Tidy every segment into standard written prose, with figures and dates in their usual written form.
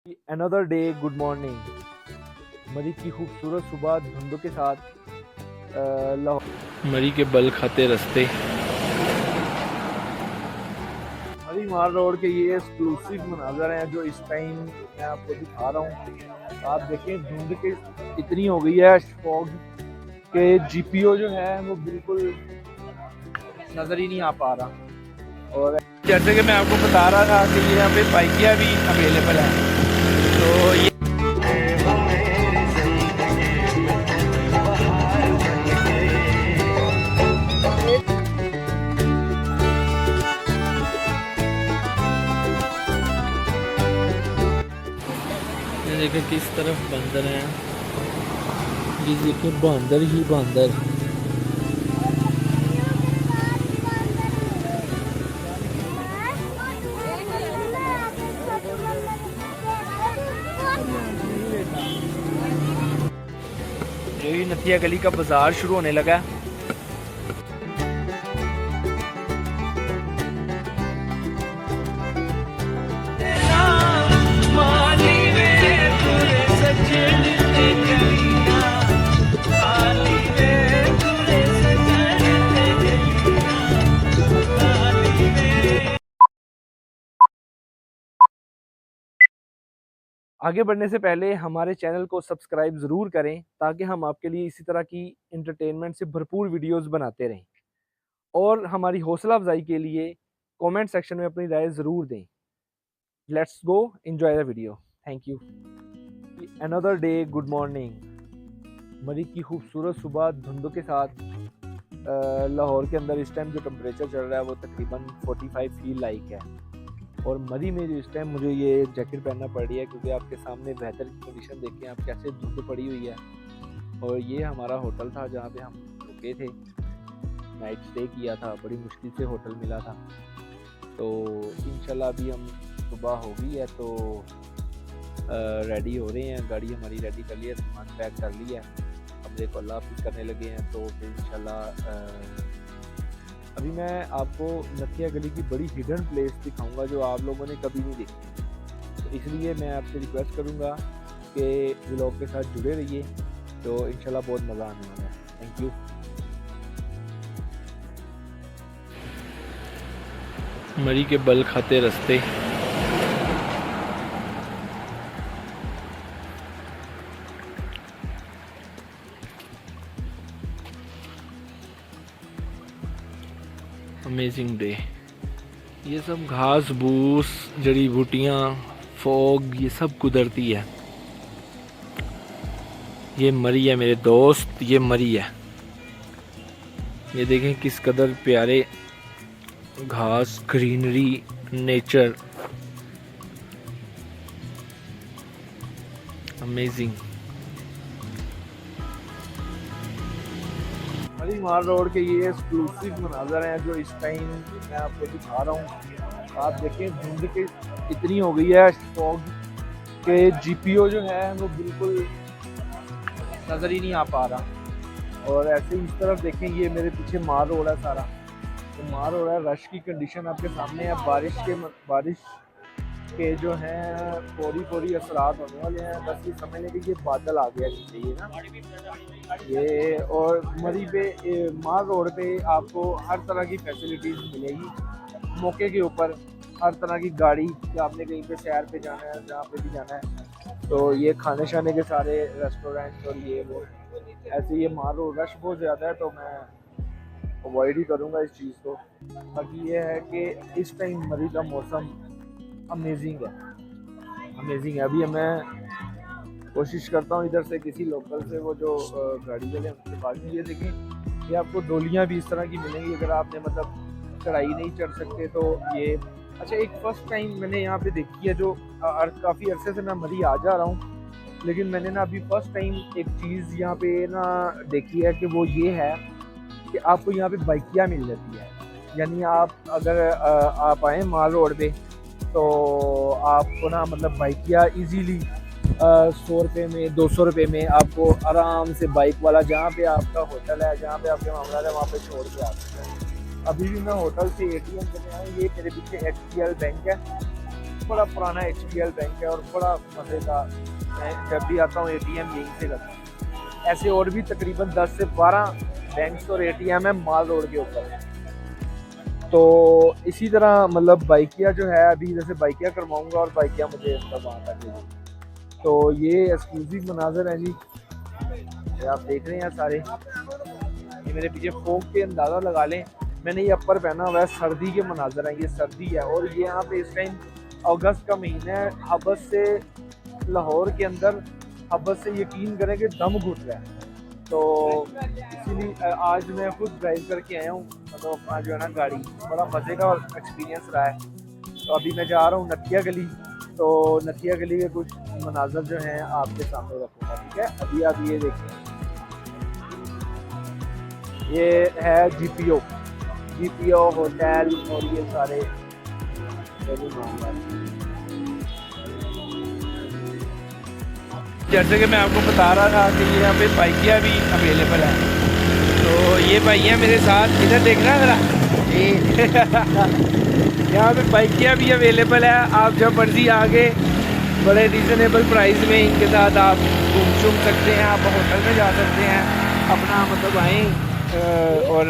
Another day good morning. मरी की खूबसूरत सुबह धुंधों के साथ लाहौर मरी के बल खाते रस्ते। मरी मार रोड के ये एक्सक्लूसिव मनाजर हैं जो इस टाइम मैं आपको दिखा रहा हूँ। आप देखें धुंध के इतनी हो गई है फॉग के जीपीओ जो है वो बिल्कुल नज़र ही नहीं आ पा रहा। और जैसे कि मैं आपको बता रहा था कि यहाँ पे बाइकियाँ भी अवेलेबल हैं, तो ये देखिए किस तरफ बंदर हैं। ये देखिए बंदर ही बंदर। यही नथिया गली का बाजार शुरू होने लगा है। आगे बढ़ने से पहले हमारे चैनल को सब्सक्राइब ज़रूर करें ताकि हम आपके लिए इसी तरह की एंटरटेनमेंट से भरपूर वीडियोस बनाते रहें। और हमारी हौसला अफजाई के लिए कमेंट सेक्शन में अपनी राय ज़रूर दें। Let's go enjoy the video. Thank you. Another day good morning. मरी की खूबसूरत सुबह धुंधों के साथ लाहौर के अंदर इस टाइम जो टेम्परेचर चल रहा है वो तकरीबन 45 फील लाइक है। और मरी में जो इस टाइम मुझे ये जैकेट पहनना पड़ रही है क्योंकि आपके सामने वेदर की कंडीशन देखें आप कैसे धुंध पड़ी हुई है। और ये हमारा होटल था जहाँ पे हम रुके थे, नाइट स्टे किया था, बड़ी मुश्किल से होटल मिला था। तो इंशाल्लाह अभी हम सुबह हो गई है तो रेडी हो रहे हैं, गाड़ी हमारी रेडी कर ली है, सामान पैक कर लिया है, कमरे को अल्लाह हाफिज़ करने लगे हैं। तो फिर इंशाल्लाह अभी मैं आपको नथिया गली की बड़ी हिडन प्लेस दिखाऊंगा जो आप लोगों ने कभी नहीं देखी। तो इसलिए मैं आपसे रिक्वेस्ट करूंगा कि व्लॉग के साथ जुड़े रहिए, तो इंशाल्लाह बहुत मज़ा आने वाला है। Thank you. मरी के बल खाते रस्ते। Amazing day. ये सब घास भूस जड़ी बूटियाँ फॉग ये सब कुदरती है। ये मरी है मेरे दोस्त, ये मरी है। ये देखें किस कदर प्यारे घास, ग्रीनरी, नेचर, अमेजिंग। मरी मार रोड के ये एक्सक्लूसिव मनाजर हैं जो इस टाइम मैं आपको दिखा रहा हूँ। आप देखें धुंध के इतनी हो गई है फॉग के जीपीओ जो है वो बिल्कुल नज़र ही नहीं आ पा रहा। और ऐसे ही इस तरफ देखें ये मेरे पीछे मार रोड है सारा, तो मार रोड है, रश की कंडीशन आपके सामने है। बारिश के जो हैं फौरी असरात होने वाले हैं। बस ये समझ लें कि ये बादल आ गया नीचे ये ना ये। और मरी पे मार रोड पे आपको हर तरह की फैसिलिटीज़ मिलेगी मौके के ऊपर, हर तरह की गाड़ी कि आपने कहीं पे सैर पे जाना है, जहाँ पे भी जाना है। तो ये खाने शाने के सारे रेस्टोरेंट और ये वो ऐसे ये मार रोड रश बहुत ज़्यादा है तो मैं अवॉइड ही करूँगा इस चीज़ को। बाकी ये है कि इस टाइम मरी का मौसम अमेजिंग है। अभी मैं कोशिश करता हूँ इधर से किसी लोकल से वो जो गाड़ी वाले उनसे बात की। ये देखें ये आपको डोलियाँ भी इस तरह की मिलेंगी अगर आपने मतलब चढ़ाई नहीं चढ़ सकते तो ये। अच्छा, एक फ़र्स्ट टाइम मैंने यहाँ पे देखी है जो काफ़ी अरसे से मैं मरी आ जा रहा हूँ, लेकिन मैंने ना अभी फ़र्स्ट टाइम एक चीज़ यहाँ पे ना देखी है कि वो ये है कि आपको यहाँ पे बाइकियाँ मिल जाती है। यानी आप अगर आप आएँ माल रोड पे तो आपको ना मतलब बाइकियाँ इजीली 100 रुपये में 200 रुपये में आपको आराम से बाइक वाला जहाँ पे आपका होटल है, जहाँ पे आपके मामला है वहाँ पे छोड़ के आ सकते हैं। अभी भी मैं होटल से ATM चले आए, ये मेरे पीछे HDFC बैंक है बड़ा पुराना HBL बैंक है और बड़ा मजे का, मैं जब भी आता हूँ ATM यहीं से करता हूँ। ऐसे और भी तकरीबन 10 से 12 बैंक्स और ATM है माल रोड के ऊपर। तो इसी तरह मतलब बाइकिया जो है, अभी जैसे बाइकिया करवाऊंगा और बाइकिया मुझे इसका वहाँ तक देगी। तो ये एक्सक्लूसिव मनाजर है जी, ये आप देख रहे हैं सारे, ये मेरे पीछे फोक के अंदाज़ा लगा लें। मैंने ये अपर पहना हुआ है, सर्दी के मनाजर हैं, ये सर्दी है। और ये यहाँ पे इस टाइम अगस्त का महीना है, हबस से लाहौर के अंदर, हबस से यकीन करें कि दम घुट रहा है। तो इसीलिए आज मैं खुद ड्राइव करके आया हूँ, मतलब अपना जो है ना गाड़ी, बड़ा मज़े का एक्सपीरियंस रहा है। तो अभी मैं जा रहा हूँ नथिया गली, तो नथिया गली के कुछ मनाजर जो हैं आपके सामने रखूँगा, ठीक है। अभी आप ये देखें, ये है GPO होटल और ये सारे जैसे कि मैं आपको बता रहा था कि यहाँ पे बाइकियाँ भी अवेलेबल है। तो ये भाइयाँ मेरे साथ, इधर देखना है ज़रा, यहाँ पे बाइकियाँ भी अवेलेबल है। आप जब मर्ज़ी आके बड़े रिजनेबल प्राइस में इनके साथ आप घूम सकते हैं, आप होटल में जा सकते हैं, अपना मतलब आएँ और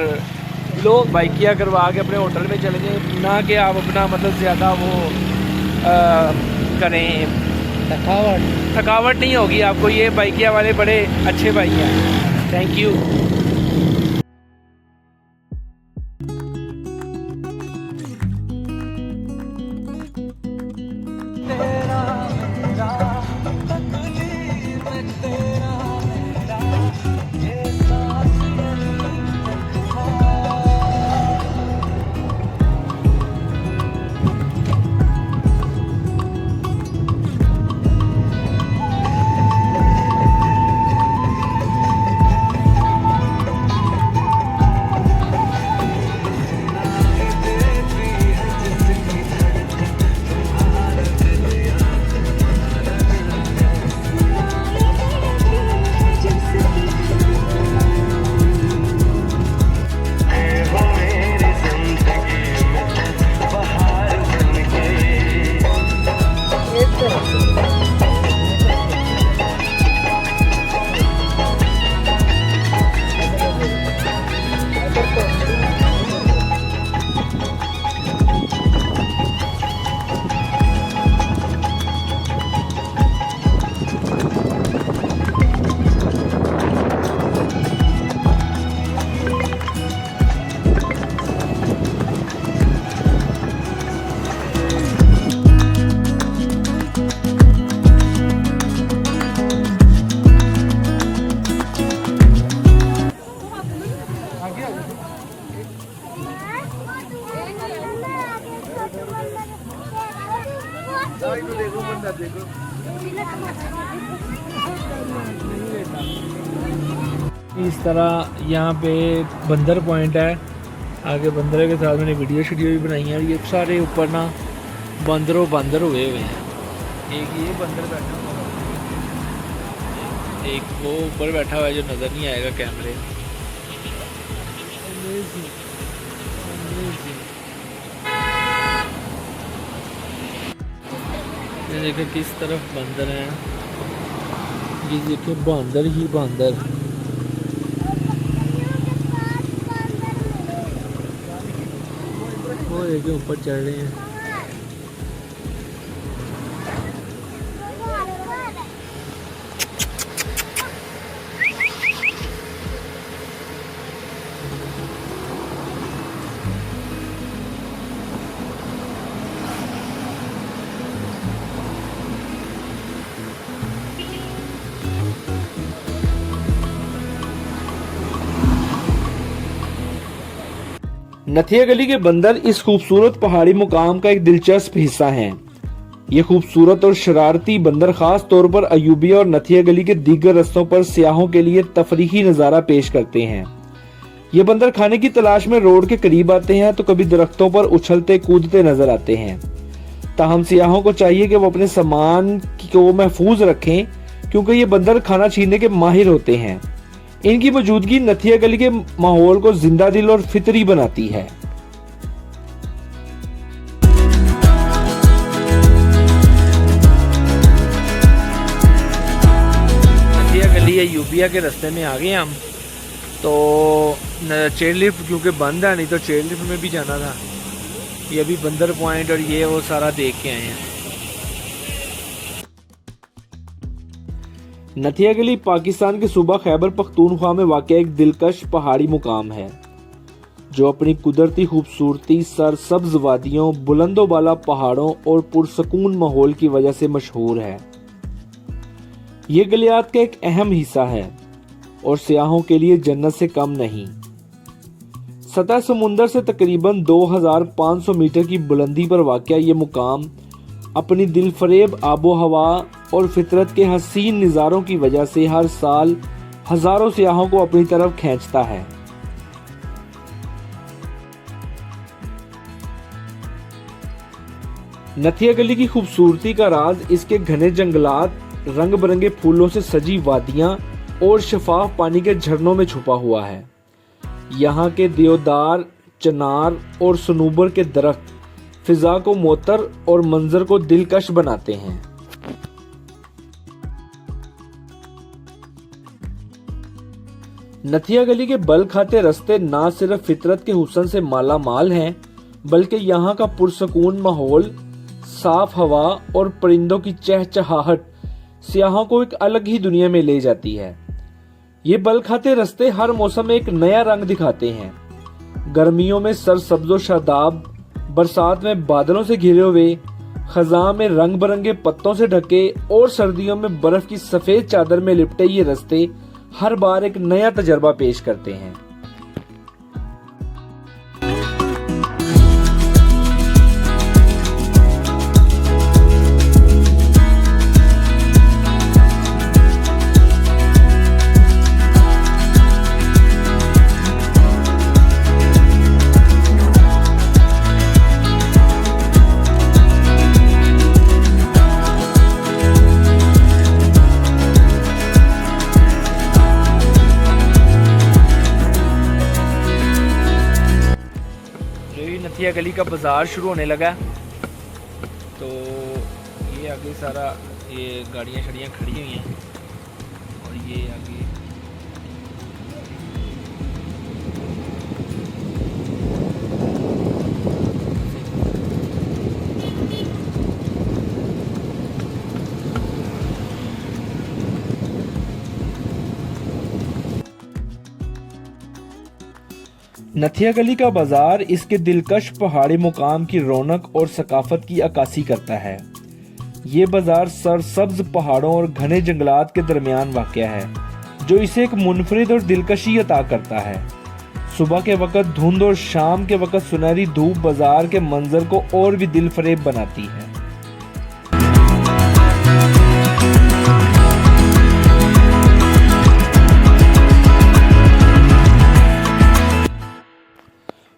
लोग बाइकियाँ करवा के अपने होटल में चले जाएँ, ना कि आप अपना मतलब ज़्यादा वो करें, थकावट नहीं होगी आपको। ये बाइकिया वाले बड़े अच्छे बाइकिया हैं। Thank you. इस तरह यहाँ पे बंदर पॉइंट है, आगे बंदर के साथ मैंने वीडियो भी बनाई है। ये सारे ऊपर ना बंदर हुए हैं। एक ये बंदर बैठा हुआ है, एक वो ऊपर बैठा हुआ है जो नज़र नहीं आएगा कैमरे। ये देखो किस तरफ बंदर हैं, ये देखो बंदर ही बंदर। वो एक ऊपर चढ़ रहे हैं। नथिया गली के बंदर इस खूबसूरत पहाड़ी मुकाम का एक दिलचस्प हिस्सा हैं। ये खूबसूरत और शरारती बंदर खास तौर पर अयूबिया और नथिया गली के दीगर रास्तों पर सियाहों के लिए तफरीही नज़ारा पेश करते हैं। ये बंदर खाने की तलाश में रोड के करीब आते हैं तो कभी दरख्तों पर उछलते कूदते नजर आते हैं। ताहम सियाहों को चाहिए कि वो अपने सामान को महफूज रखें क्योंकि ये बंदर खाना छीनने के माहिर होते हैं। इनकी मौजूदगी नथिया गली के माहौल को जिंदा दिल और फितरी बनाती है। अयूबिया के रास्ते में आ गए हम। तो चेयर लिफ्ट क्योंकि बंद है, नहीं तो चेयर लिफ्ट में भी जाना था। ये अभी बंदर पॉइंट और ये वो सारा देख के आए हैं। नथिया गली पाकिस्तान के सूबा खैबर पख्तूनख्वा में वाक़ एक दिलकश पहाड़ी मुकाम है जो अपनी कुदरती खूबसूरती, सरसब्ज वादियों, बुलंदोबाला पहाड़ों और पुरसकून माहौल की वजह से मशहूर है। ये गलियात का एक अहम हिस्सा है और सियाहों के लिए जन्नत से कम नहीं। सतह समुंदर से तकरीबन 2500 मीटर की बुलंदी पर वाक़या ये मुकाम अपनी दिलफरेब आबो हवा और फितरत के हसीन नज़ारों की वजह से हर साल हज़ारों सियाहों को अपनी तरफ खींचता है। नथिया गली की खूबसूरती का राज इसके घने जंगलात, रंग बिरंगे फूलों से सजी वादियां और शफाफ पानी के झरनों में छुपा हुआ है। यहाँ के देवदार, चनार और सनूबर के दरख्त फिजा को मोतर और मंजर को दिलकश बनाते हैं। नथिया गली के बल खाते रास्ते न सिर्फ फितरत के हुस्न से माला माल हैं, बल्कि यहाँ का पुरसकून माहौल, साफ हवा और परिंदों की चहचहाहट सियाहों को एक अलग ही दुनिया में ले जाती है। ये बल खाते रास्ते हर मौसम में एक नया रंग दिखाते हैं। गर्मियों में सरसब्जो शादाब, बरसात में बादलों से घिरे हुए, खज़ां में रंग बिरंगे पत्तों से ढके और सर्दियों में बर्फ की सफेद चादर में लिपटे ये रास्ते हर बार एक नया तजर्बा पेश करते हैं। नथिया गली का बाज़ार शुरू होने लगा, तो ये आगे सारा ये गाड़ियाँ शड़ियाँ खड़ी हुई हैं और ये आगे नथिया गली का बाजार इसके दिलकश पहाड़ी मुकाम की रौनक और सकाफत की अक्कासी करता है। ये बाजार सरसब्ज पहाड़ों और घने जंगलात के दरमियान वाक़या है, जो इसे एक मुनफरिद और दिलकशी अता करता है। सुबह के वक़्त धुंध और शाम के वक़्त सुनहरी धूप बाजार के मंजर को और भी दिलफरेब बनाती है।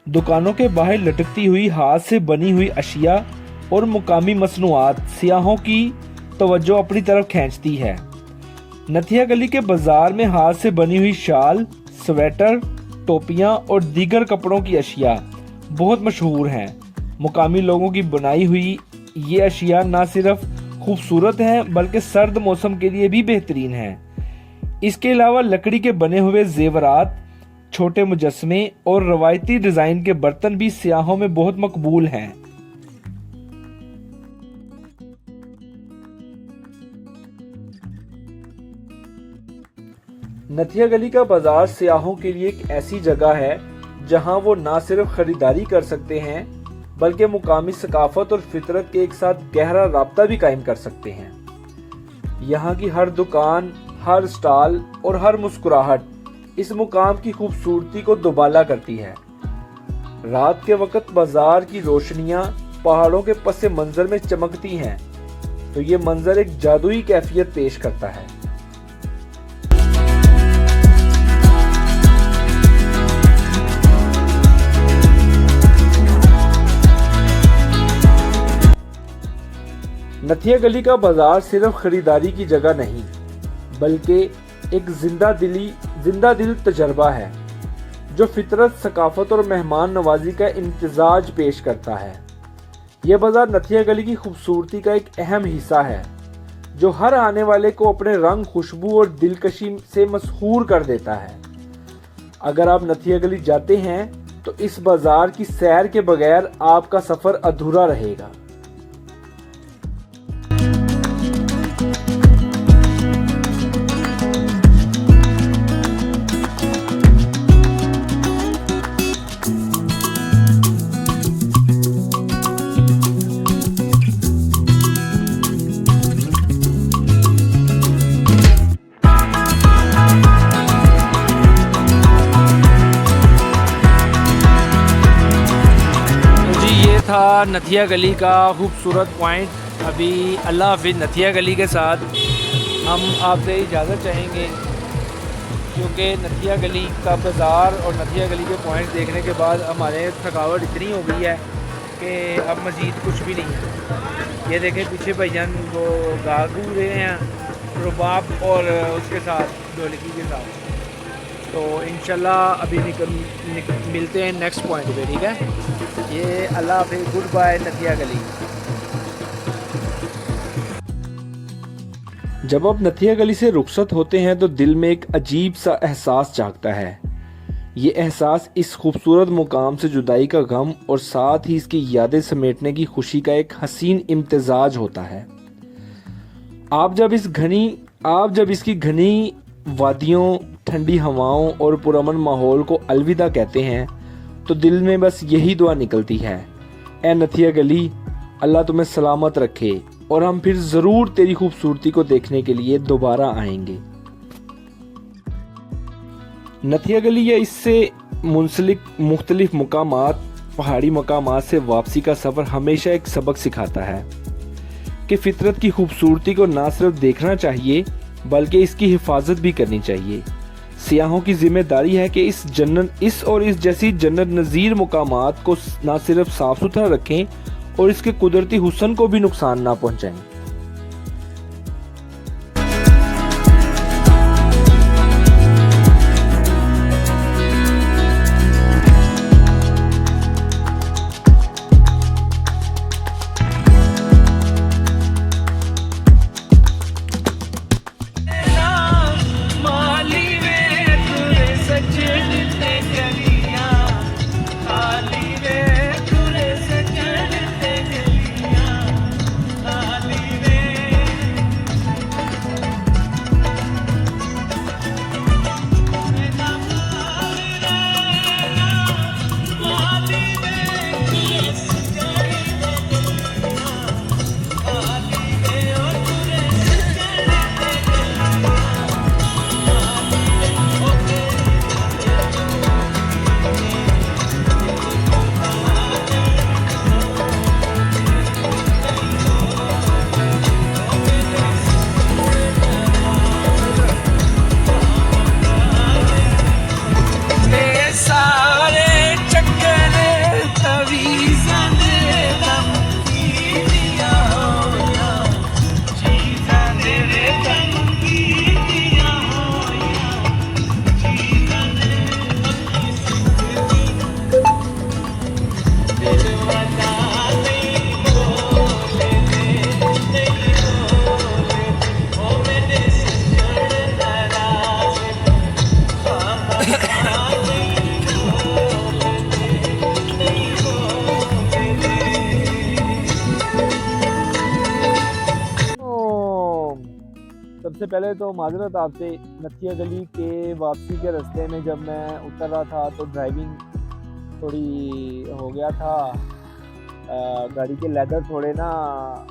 दुकानों के बाहर लटकती हुई हाथ से बनी हुई अशिया और मुकामी मसनूआत सियाहों की तवज्जो अपनी तरफ खींचती है। नथिया गली के बाजार में हाथ से बनी हुई शाल, स्वेटर, टोपियां और दीगर कपड़ों की अशिया बहुत मशहूर हैं। मुकामी लोगों की बनाई हुई ये अशिया न सिर्फ खूबसूरत हैं बल्कि सर्द मौसम के लिए भी बेहतरीन हैं। इसके अलावा लकड़ी के बने हुए जेवरात, छोटे मुजस्मे और रवायती डिजाइन के बर्तन भी सियाहों में बहुत मकबूल हैं। नथिया गली का बाजार सियाहों के लिए एक ऐसी जगह है जहां वो न सिर्फ खरीदारी कर सकते हैं बल्कि मुकामी सकाफत और फितरत के एक साथ गहरा राब्ता भी कायम कर सकते हैं। यहाँ की हर दुकान, हर स्टॉल और हर मुस्कुराहट इस मुकाम की खूबसूरती को दुबाला करती है। रात के वक्त बाजार की रोशनियां पहाड़ों के पसे मंजर में चमकती हैं, तो ये मंजर एक जादुई कैफियत पेश करता है। नथिया गली का बाजार सिर्फ खरीदारी की जगह नहीं बल्कि एक जिंदा दिल तजर्बा है जो फितरत, सकाफत और मेहमान नवाजी का इम्तिजाज पेश करता है। यह बाजार नथिया गली की खूबसूरती का एक अहम हिस्सा है जो हर आने वाले को अपने रंग, खुशबू और दिलकशी से मशहूर कर देता है। अगर आप नथिया गली जाते हैं तो इस बाजार की सैर के बगैर आपका सफर अधूरा रहेगा। था नथिया गली का खूबसूरत पॉइंट। अभी अल्लाह हाफिज़। नथिया गली के साथ हम आपसे इजाज़त चाहेंगे, क्योंकि नथिया गली का बाज़ार और नथिया गली के पॉइंट देखने के बाद हमारे थकावट इतनी हो गई है कि अब मज़ीद कुछ भी नहीं है। ये देखें पीछे भाईजान वो गा गू रहे हैं रुबाब और उसके साथ ढोलकी के साथ। तो इंशाल्लाह अभी मिलते हैं नेक्स्ट पॉइंट पे, ठीक है। ये अल्लाह हाफिज़, गुड बाय नथिया गली। जब आप नथिया गली से रुखसत होते हैं तो दिल में एक अजीब सा एहसास जागता है। ये एहसास इस खूबसूरत मुकाम से जुदाई का गम और साथ ही इसकी यादें समेटने की खुशी का एक हसीन इम्तिजाज होता है। आप जब इसकी घनी वादियों, ठंडी हवाओं और पुरअमन माहौल को अलविदा कहते हैं तो दिल में बस यही दुआ निकलती है, ए नथिया गली, अल्लाह तुम्हें सलामत रखे और हम फिर ज़रूर तेरी खूबसूरती को देखने के लिए दोबारा आएंगे। नथिया गली या इससे मुंसलिक मुख्तलिफ मकामात, पहाड़ी मकामात से वापसी का सफ़र हमेशा एक सबक सिखाता है कि फितरत की खूबसूरती को ना सिर्फ देखना चाहिए बल्कि इसकी हिफाजत भी करनी चाहिए। सियाहों की जिम्मेदारी है कि इस जैसी जन्नत नज़ीर मुकामात को ना सिर्फ साफ सुथरा रखें और इसके कुदरती हुस्न को भी नुकसान ना पहुंचाएं। सबसे पहले तो माजरत आपसे, नथिया गली के वापसी के रास्ते में जब मैं उतर रहा था तो ड्राइविंग थोड़ी हो गया था, गाड़ी के लेदर थोड़े ना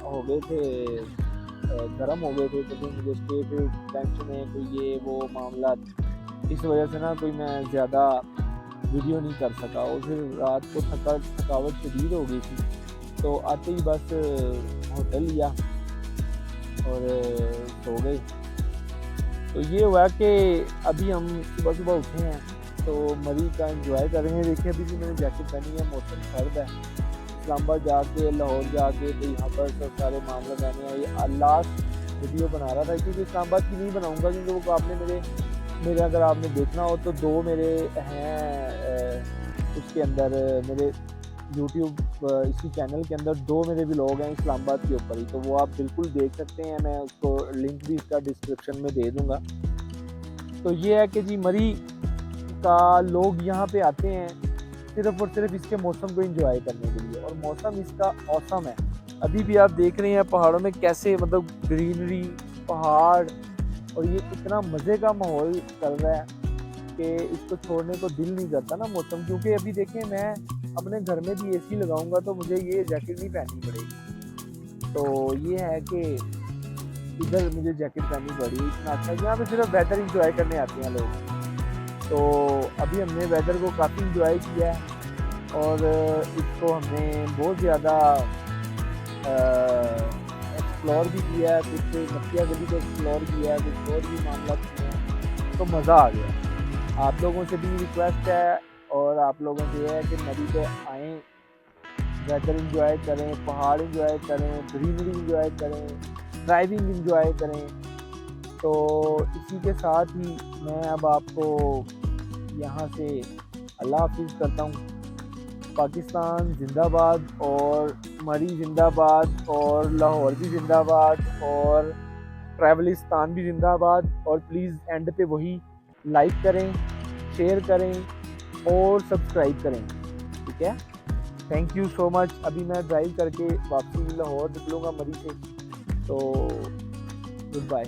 हो गए थे, गर्म हो गए थे, तो फिर मुझे स्टे पे टेंशन है कोई ये वो मामला, इस वजह से ना कोई मैं ज़्यादा वीडियो नहीं कर सका और फिर रात को थकावट शदीद हो गई थी। तो आते ही बस होटल लिया और सो गए। तो ये हुआ कि अभी हम सुबह सुबह उठे हैं तो मरी का एंजॉय कर रहे हैं। देखिए अभी भी मैंने जैकेट पहनी है, मौसम सर्द है। इस्लामाबाद जाके, लाहौर जाके, तो यहाँ पर सब सारे मामले मैंने ये लास्ट वीडियो बना रहा था, क्योंकि इस्लामाबाद की नहीं बनाऊँगा क्योंकि वो आपने मेरे अगर आपने देखना हो तो दो मेरे हैं उसके अंदर मेरे यूट्यूब इसी चैनल के अंदर 2 मेरे व्लॉग हैं इस्लामाबाद के ऊपर ही, तो वो आप बिल्कुल देख सकते हैं। मैं उसको लिंक भी इसका डिस्क्रिप्शन में दे दूँगा। तो ये है कि जी मरी का लोग यहाँ पे आते हैं सिर्फ़ और सिर्फ इसके मौसम को एंजॉय करने के लिए, और मौसम इसका औसम है। अभी भी आप देख रहे हैं पहाड़ों में कैसे मतलब ग्रीनरी, पहाड़, और ये इतना मज़े का माहौल चल रहा है कि इसको छोड़ने को दिल नहीं करता ना मौसम। क्योंकि अभी देखें मैं अपने घर में भी एसी लगाऊंगा तो मुझे ये जैकेट नहीं पहननी पड़ेगी। तो ये है कि इधर मुझे जैकेट पहननी पड़ी, इतना अच्छा। यहाँ पे सिर्फ वेदर इंजॉय करने आते हैं लोग। तो अभी हमने वेदर को काफ़ी इंजॉय किया है और इसको हमने बहुत ज़्यादा एक्सप्लोर भी किया है, कुछ नथिया गली को एक्सप्लोर किया है, कुछ और भी मामला किए हैं, तो मज़ा आ गया। आप लोगों से भी रिक्वेस्ट है और आप लोगों से यह है कि मरी पे आएँ, वेदर इंजॉय करें, पहाड़ इंजॉय करें, ग्रीनरी इंजॉय करें, ड्राइविंग इंजॉय करें। तो इसी के साथ ही मैं अब आपको यहाँ से अल्लाह हाफिज़ करता हूँ। पाकिस्तान जिंदाबाद और मरी जिंदाबाद और लाहौर भी जिंदाबाद और ट्रैवलिस्तान भी जिंदाबाद। और प्लीज़ एंड पे वही लाइक करें, शेयर करें और सब्सक्राइब करें, ठीक है। Thank you so much. अभी मैं ड्राइव करके वापसी लाहौर निकलूँगा मरी से, तो गुड बाय।